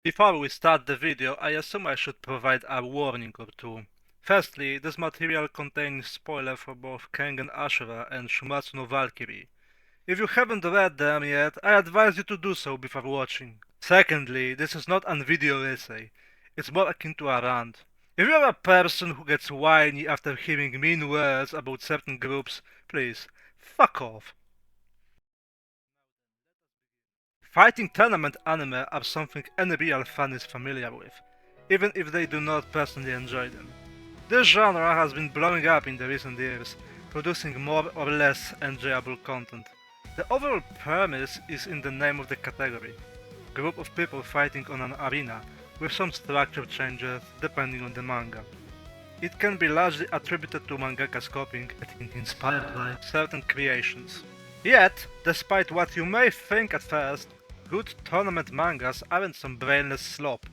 Before we start the video, I assume I should provide a warning or two. Firstly, this material contains spoilers for both Kengan Ashura and Shumatsu no Valkyrie. If you haven't read them yet, I advise you to do so before watching. Secondly, this is not a video essay. It's more akin to a rant. If you are a person who gets whiny after hearing mean words about certain groups, please, fuck off. Fighting tournament anime are something any real fan is familiar with, even if they do not personally enjoy them. This genre has been blowing up in the recent years, producing more or less enjoyable content. The overall premise is in the name of the category: group of people fighting on an arena, with some structure changes depending on the manga. It can be largely attributed to mangaka's copying, getting inspired by certain creations. Yet, despite what you may think at first, good tournament mangas aren't some brainless slop.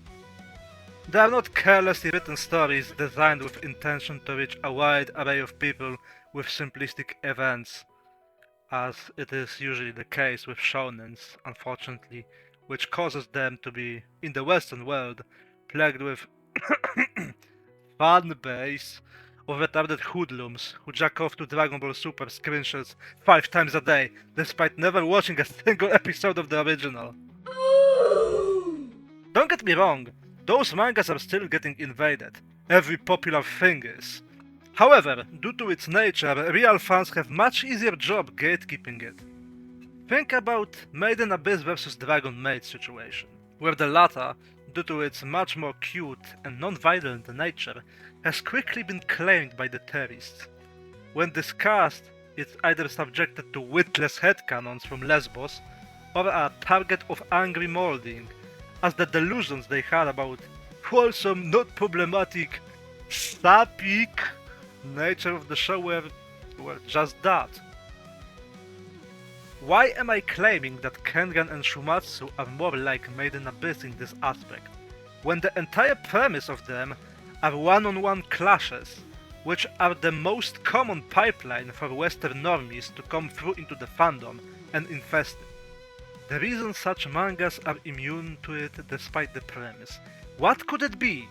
They are not carelessly written stories designed with intention to reach a wide array of people with simplistic events, as it is usually the case with shonens, unfortunately, which causes them to be, in the Western world, plagued with fan base of retarded hoodlums who jack off to Dragon Ball Super screenshots 5 times a day, despite never watching a single episode of the original. Don't get me wrong, those mangas are still getting invaded. Every popular thing is. However, due to its nature, real fans have much easier job gatekeeping it. Think about Maiden Abyss vs Dragon Maid situation, where the latter, due to its much more cute and non-violent nature, has quickly been claimed by the theorists. When discussed, it's either subjected to witless headcanons from Lesbos, or a target of angry molding, as the delusions they had about wholesome, not problematic, sapphic nature of the show were just that. Why am I claiming that Kengan and Shumatsu are more like Maiden Abyss in this aspect, when the entire premise of them are one-on-one clashes, which are the most common pipeline for Western normies to come through into the fandom and infest it? The reason such mangas are immune to it despite the premise. What could it be?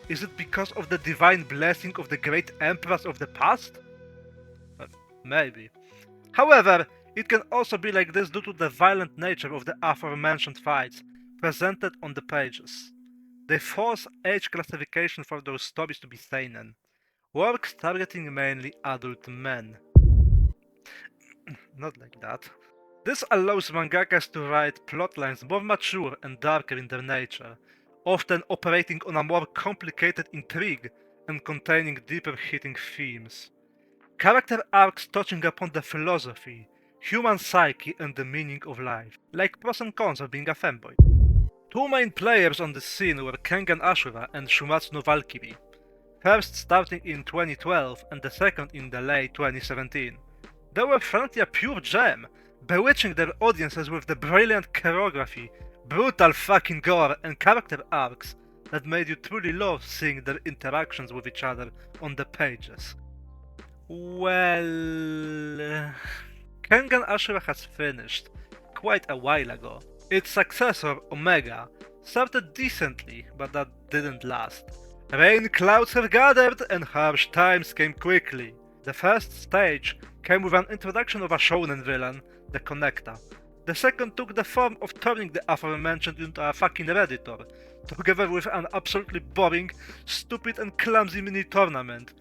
Is it because of the divine blessing of the great emperors of the past? Maybe. However, it can also be like this due to the violent nature of the aforementioned fights presented on the pages. They force age classification for those stories to be seinen, works targeting mainly adult men. Not like that. This allows mangakas to write plotlines more mature and darker in their nature, often operating on a more complicated intrigue and containing deeper hitting themes. Character arcs touching upon the philosophy, human psyche and the meaning of life, like pros and cons of being a fanboy. Two main players on the scene were Kengan Ashura and Shumatsu no Valkyrie, first starting in 2012 and the second in the late 2017. They were frankly a pure gem, bewitching their audiences with the brilliant choreography, brutal fucking gore and character arcs that made you truly love seeing their interactions with each other on the pages. Well, Kengan Ashura has finished quite a while ago. Its successor, Omega, started decently, but that didn't last. Rain clouds have gathered and harsh times came quickly. The first stage came with an introduction of a shonen villain, the Connecta. The second took the form of turning the aforementioned into a fucking Redditor, together with an absolutely boring, stupid and clumsy mini tournament,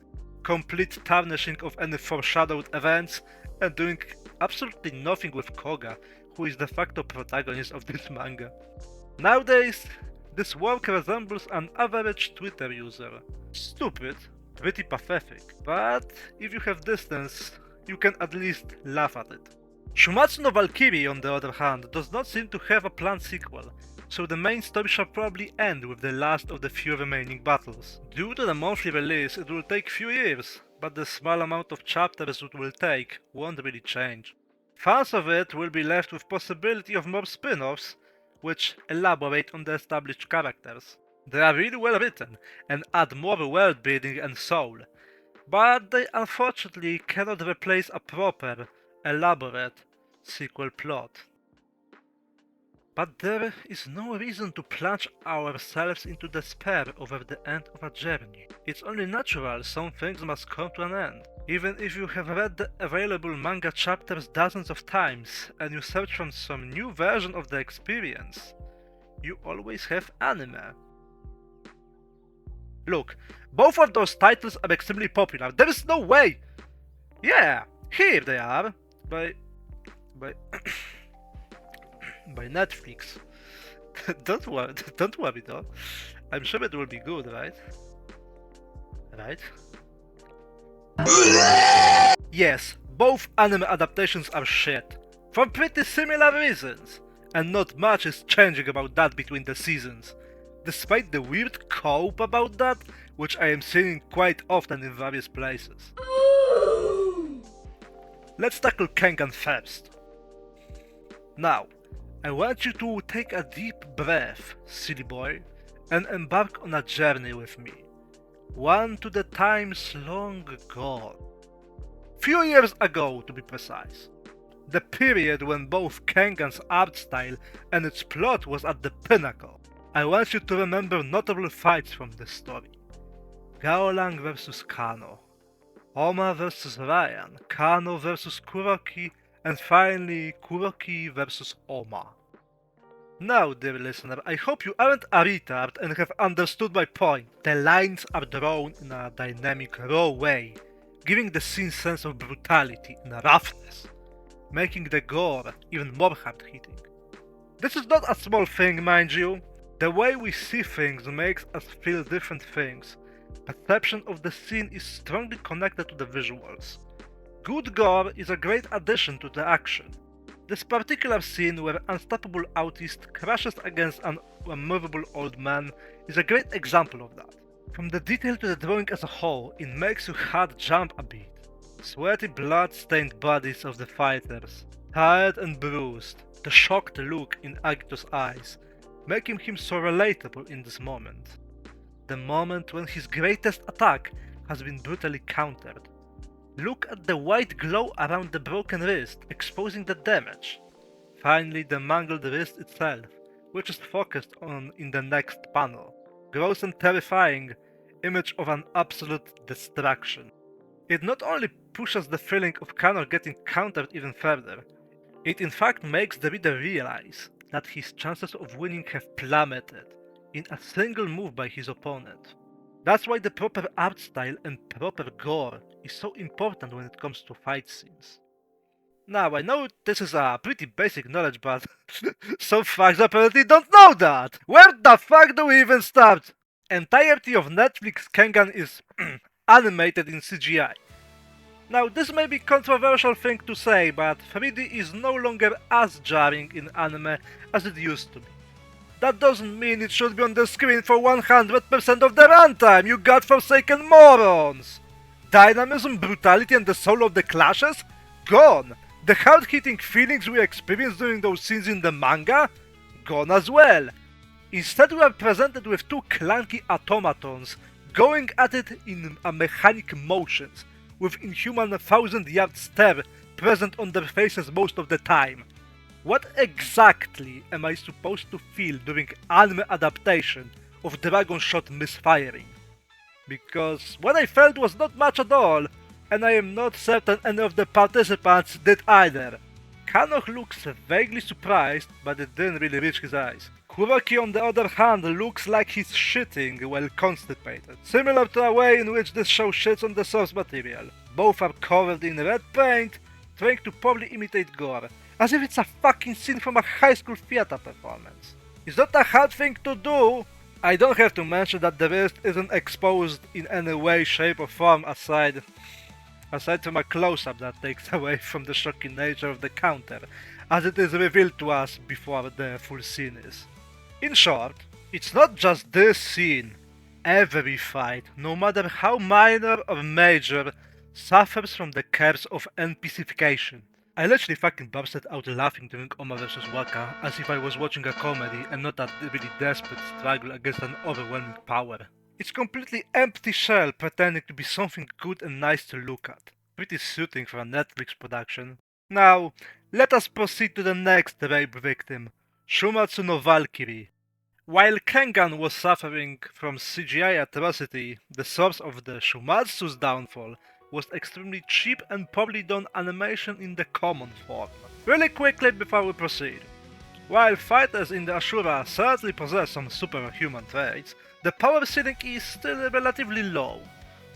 complete tarnishing of any foreshadowed events, and doing absolutely nothing with Koga, who is de facto protagonist of this manga. Nowadays, this work resembles an average Twitter user. Stupid, pretty pathetic, but if you have distance, you can at least laugh at it. Shumatsu no Valkyrie, on the other hand, does not seem to have a planned sequel, so the main story shall probably end with the last of the few remaining battles. Due to the monthly release, it will take few years, but the small amount of chapters it will take won't really change. Fans of it will be left with possibility of more spin-offs, which elaborate on the established characters. They are really well written and add more world building and soul, but they unfortunately cannot replace a proper, elaborate sequel plot. But there is no reason to plunge ourselves into despair over the end of a journey. It's only natural some things must come to an end. Even if you have read the available manga chapters dozens of times and you search for some new version of the experience, you always have anime. Look, both of those titles are extremely popular. There is no way! Yeah, here they are. By by Netflix. don't worry though. I'm sure it will be good, right? Right? Yes, both anime adaptations are shit. For pretty similar reasons. And not much is changing about that between the seasons. Despite the weird cope about that, which I am seeing quite often in various places. Let's tackle Kengan first. Now, I want you to take a deep breath, silly boy, and embark on a journey with me. One to the times long gone. Few years ago, to be precise. The period when both Kengan's art style and its plot was at the pinnacle. I want you to remember notable fights from this story. Gaolang vs Kano, Oma vs Ryan, Kano vs Kuroki, and finally Kuroki vs Oma. Now, dear listener, I hope you aren't a retard and have understood my point. The lines are drawn in a dynamic, raw way, giving the scene sense of brutality and roughness, making the gore even more hard-hitting. This is not a small thing, mind you. The way we see things makes us feel different things. Perception of the scene is strongly connected to the visuals. Good gore is a great addition to the action. This particular scene where unstoppable autist crashes against an unmovable old man is a great example of that. From the detail to the drawing as a whole, it makes your heart jump a bit. Sweaty blood-stained bodies of the fighters, tired and bruised, the shocked look in Agito's eyes, making him so relatable in this moment. The moment when his greatest attack has been brutally countered. Look at the white glow around the broken wrist, exposing the damage. Finally, the mangled wrist itself, which is focused on in the next panel. Gross and terrifying image of an absolute destruction. It not only pushes the feeling of Kano getting countered even further, it in fact makes the reader realize that his chances of winning have plummeted in a single move by his opponent. That's why the proper art style and proper gore is so important when it comes to fight scenes. Now, I know this is a pretty basic knowledge, but some fucks apparently don't know that! Where the fuck do we even start? Entirety of Netflix Kengan is animated in CGI. Now, this may be a controversial thing to say, but 3D is no longer as jarring in anime as it used to be. That doesn't mean it should be on the screen for 100% of the runtime, you godforsaken morons! Dynamism, brutality, and the soul of the clashes? Gone! The hard-hitting feelings we experienced during those scenes in the manga? Gone as well! Instead, we are presented with two clunky automatons going at it in a mechanic motions, with inhuman 1,000-yard stare present on their faces most of the time. What exactly am I supposed to feel during anime adaptation of Dragon Shot misfiring? Because what I felt was not much at all, and I am not certain any of the participants did either. Kano looks vaguely surprised, but it didn't really reach his eyes. Kuroki on the other hand looks like he's shitting while constipated, similar to a way in which this show shits on the source material. Both are covered in red paint, trying to poorly imitate gore, as if it's a fucking scene from a high school theater performance. Is that a hard thing to do? I don't have to mention that the wrist isn't exposed in any way, shape or form aside from a close-up that takes away from the shocking nature of the counter, as it is revealed to us before the full scene is. In short, it's not just this scene. Every fight, no matter how minor or major, suffers from the curse of NPCification. I literally fucking bursted out laughing during Oma vs Waka, as if I was watching a comedy and not a really desperate struggle against an overwhelming power. It's completely empty shell pretending to be something good and nice to look at. Pretty suiting for a Netflix production. Now, let us proceed to the next rape victim. Shumatsu no Valkyrie. While Kengan was suffering from CGI atrocity, the source of the Shumatsu's downfall was extremely cheap and poorly done animation in the common form. Really quickly before we proceed. While fighters in the Ashura certainly possess some superhuman traits, the power ceiling is still relatively low.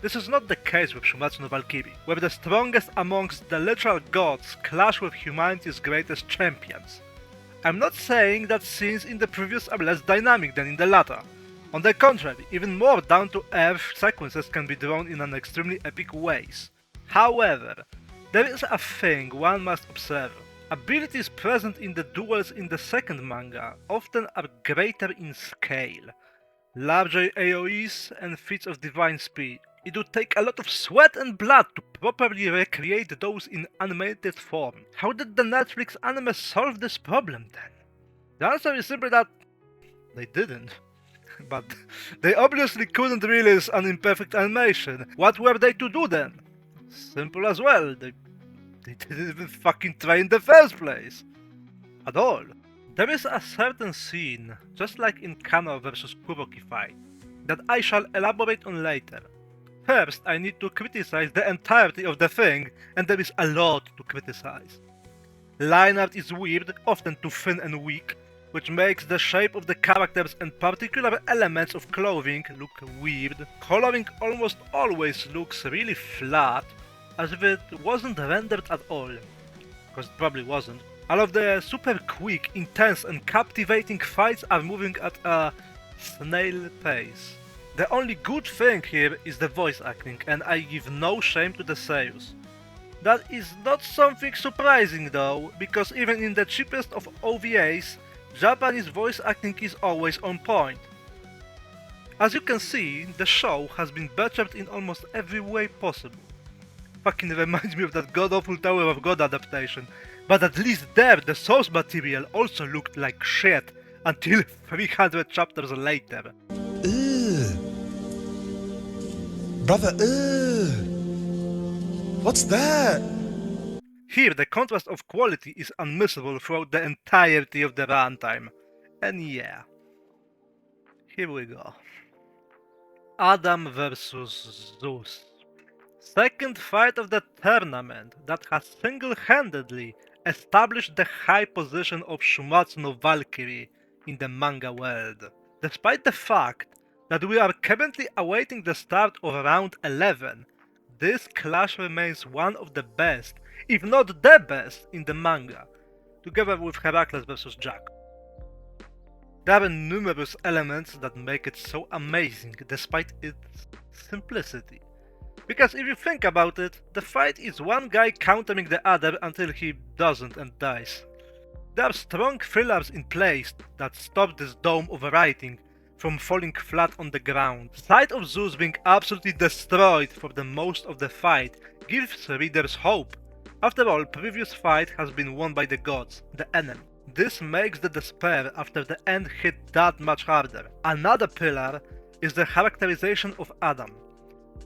This is not the case with Shumatsu no Valkyrie, where the strongest amongst the literal gods clash with humanity's greatest champions. I'm not saying that scenes in the previous are less dynamic than in the latter. On the contrary, even more down-to-earth sequences can be drawn in an extremely epic ways. However, there is a thing one must observe. Abilities present in the duels in the second manga often are greater in scale. Larger AoEs and feats of divine speed. It would take a lot of sweat and blood to properly recreate those in animated form. How did the Netflix anime solve this problem then? The answer is simply that they didn't. But they obviously couldn't release an imperfect animation. What were they to do then? Simple as well, they didn't even fucking try in the first place. At all. There is a certain scene, just like in Kano vs Kuroki fight, that I shall elaborate on later. First, I need to criticize the entirety of the thing, and there is a lot to criticize. Line art is weird, often too thin and weak, which makes the shape of the characters and particular elements of clothing look weird. Coloring almost always looks really flat, as if it wasn't rendered at all. Because it probably wasn't. All of the super quick, intense and captivating fights are moving at a snail pace. The only good thing here is the voice acting, and I give no shame to the seiyus. That is not something surprising though, because even in the cheapest of OVAs, Japanese voice acting is always on point. As you can see, the show has been butchered in almost every way possible. Fucking reminds me of that god-awful Tower of God adaptation, but at least there the source material also looked like shit until 300 chapters later. Ugh. Brother, ugh. What's that? Here the contrast of quality is unmissable throughout the entirety of the runtime. And yeah. Here we go. Adam vs Zeus. Second fight of the tournament that has single-handedly established the high position of Shumatsu no Valkyrie in the manga world. Despite the fact that we are currently awaiting the start of round 11, this clash remains one of the best, if not the best, in the manga, together with Heracles vs Jack. There are numerous elements that make it so amazing despite its simplicity. Because if you think about it, the fight is one guy countering the other until he doesn't and dies. There are strong thrillers in place that stop this dome overwriting from falling flat on the ground. The sight of Zeus being absolutely destroyed for the most of the fight gives readers hope. After all, previous fight has been won by the gods, the enemy. This makes the despair after the end hit that much harder. Another pillar is the characterization of Adam.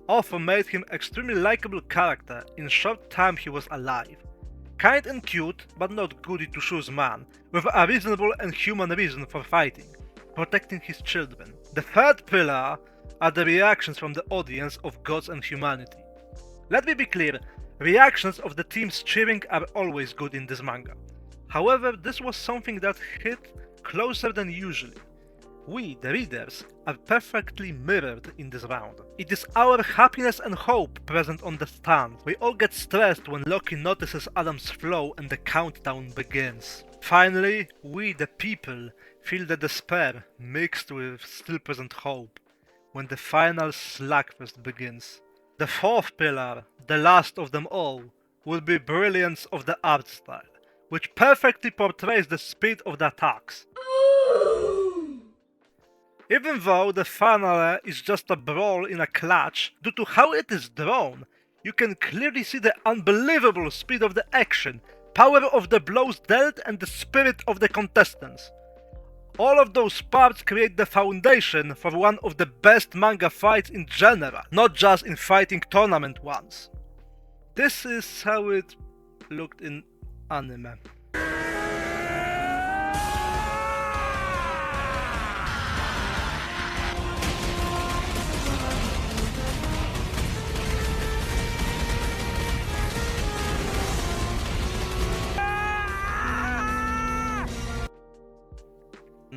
Offer made him extremely likable character in short time he was alive. Kind and cute, but not goody to shoes man, with a reasonable and human reason for fighting, protecting his children. The third pillar are the reactions from the audience of gods and humanity. Let me be clear, reactions of the teams cheering are always good in this manga. However, this was something that hit closer than usually. We, the readers, are perfectly mirrored in this round. It is our happiness and hope present on the stand. We all get stressed when Loki notices Adam's flaw and the countdown begins. Finally, we, the people, feel the despair mixed with still present hope when the final slugfest begins. The fourth pillar, the last of them all, will be brilliance of the art style, which perfectly portrays the speed of the attacks. Even though the finale is just a brawl in a clutch, due to how it is drawn, you can clearly see the unbelievable speed of the action, power of the blows dealt and the spirit of the contestants. All of those parts create the foundation for one of the best manga fights in general, not just in fighting tournament ones. This is how it looked in anime.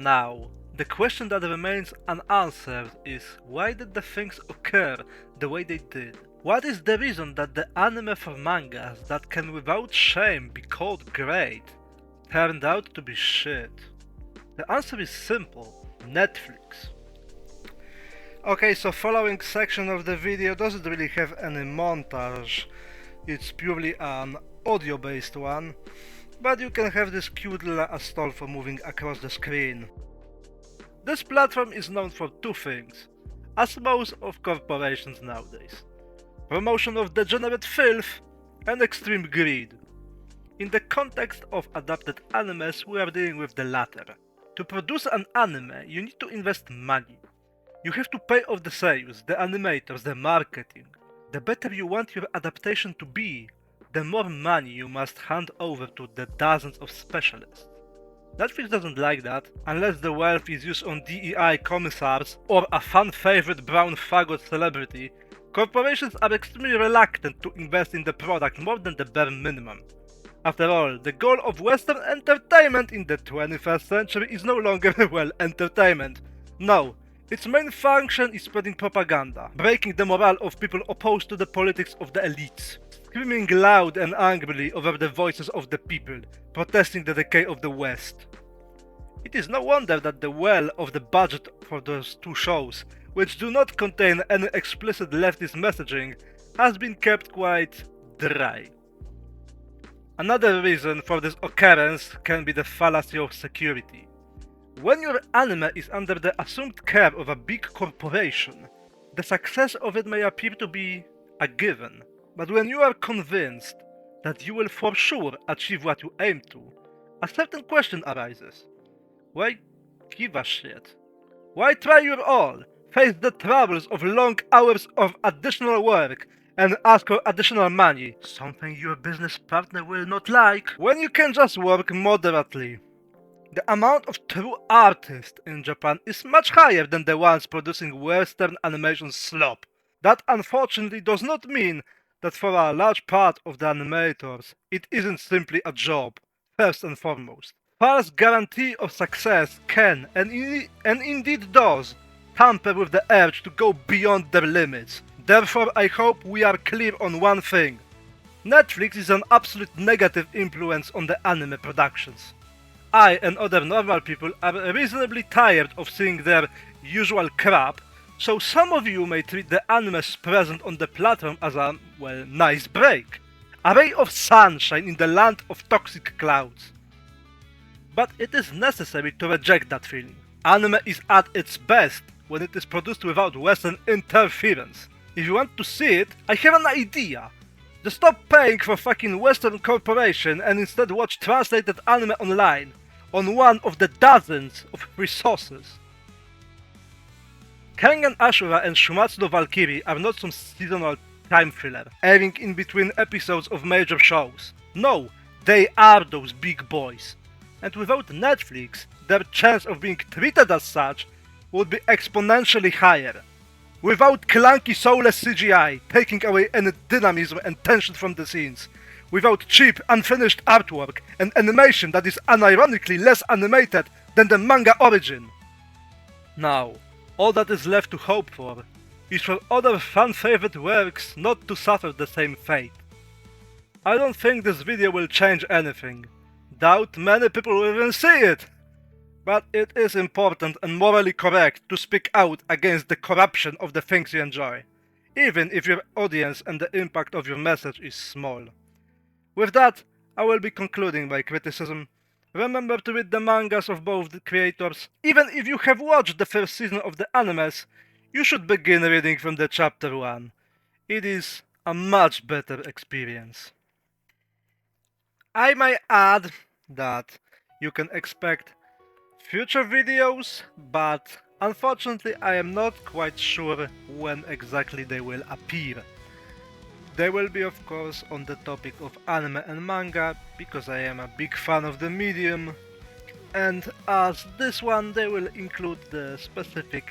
Now, the question that remains unanswered is why did the things occur the way they did? What is the reason that the anime for mangas that can without shame be called great turned out to be shit? The answer is simple: Netflix. Okay, so following section of the video doesn't really have any montage, it's purely an audio based one, but you can have this cute little Astolfo moving across the screen. This platform is known for two things, as most of corporations nowadays: promotion of degenerate filth and extreme greed. In the context of adapted animes, we are dealing with the latter. To produce an anime, you need to invest money. You have to pay off the seiyus, the animators, the marketing. The better you want your adaptation to be, the more money you must hand over to the dozens of specialists. Netflix doesn't like that, unless the wealth is used on DEI commissars or a fan-favorite brown faggot celebrity. Corporations are extremely reluctant to invest in the product more than the bare minimum. After all, the goal of Western entertainment in the 21st century is no longer, well, entertainment. No, its main function is spreading propaganda, breaking the morale of people opposed to the politics of the elites, screaming loud and angrily over the voices of the people, protesting the decay of the West. It is no wonder that the well of the budget for those two shows, which do not contain any explicit leftist messaging, has been kept quite dry. Another reason for this occurrence can be the fallacy of security. When your anime is under the assumed care of a big corporation, the success of it may appear to be a given. But when you are convinced that you will for sure achieve what you aim to, a certain question arises. Why give a shit? Why try your all, face the troubles of long hours of additional work, and ask for additional money, something your business partner will not like, when you can just work moderately? The amount of true artists in Japan is much higher than the ones producing Western animation slop. That unfortunately does not mean that for a large part of the animators, it isn't simply a job, first and foremost. False guarantee of success can, and indeed does, tamper with the urge to go beyond their limits. Therefore, I hope we are clear on one thing. Netflix is an absolute negative influence on the anime productions. I and other normal people are reasonably tired of seeing their usual crap, so some of you may treat the animes present on the platform as a, well, nice break. A ray of sunshine in the land of toxic clouds. But it is necessary to reject that feeling. Anime is at its best when it is produced without Western interference. If you want to see it, I have an idea. Just stop paying for fucking Western corporation and instead watch translated anime online, on one of the dozens of resources. Kengan Ashura and Shumatsu no Valkyrie are not some seasonal time filler, airing in between episodes of major shows. No, they are those big boys. And without Netflix, their chance of being treated as such would be exponentially higher. Without clunky soulless CGI taking away any dynamism and tension from the scenes, without cheap, unfinished artwork and animation that is unironically less animated than the manga origin. Now, all that is left to hope for is for other fan-favorite works not to suffer the same fate. I don't think this video will change anything. Doubt many people will even see it. But it is important and morally correct to speak out against the corruption of the things you enjoy, even if your audience and the impact of your message is small. With that, I will be concluding my criticism. Remember to read the mangas of both the creators. Even if you have watched the first season of the animes, you should begin reading from the chapter 1. It is a much better experience. I may add that you can expect future videos, but unfortunately I am not quite sure when exactly they will appear. They will be of course on the topic of anime and manga, because I am a big fan of the medium, and as this one they will include the specific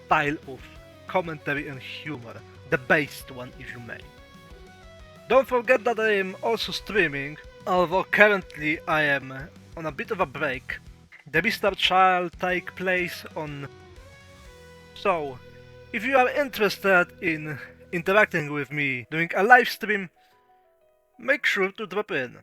style of commentary and humor, the based one if you may. Don't forget that I am also streaming, although currently I am on a bit of a break. The Beastar trial take place on... So, if you are interested in interacting with me during a live stream, make sure to drop in.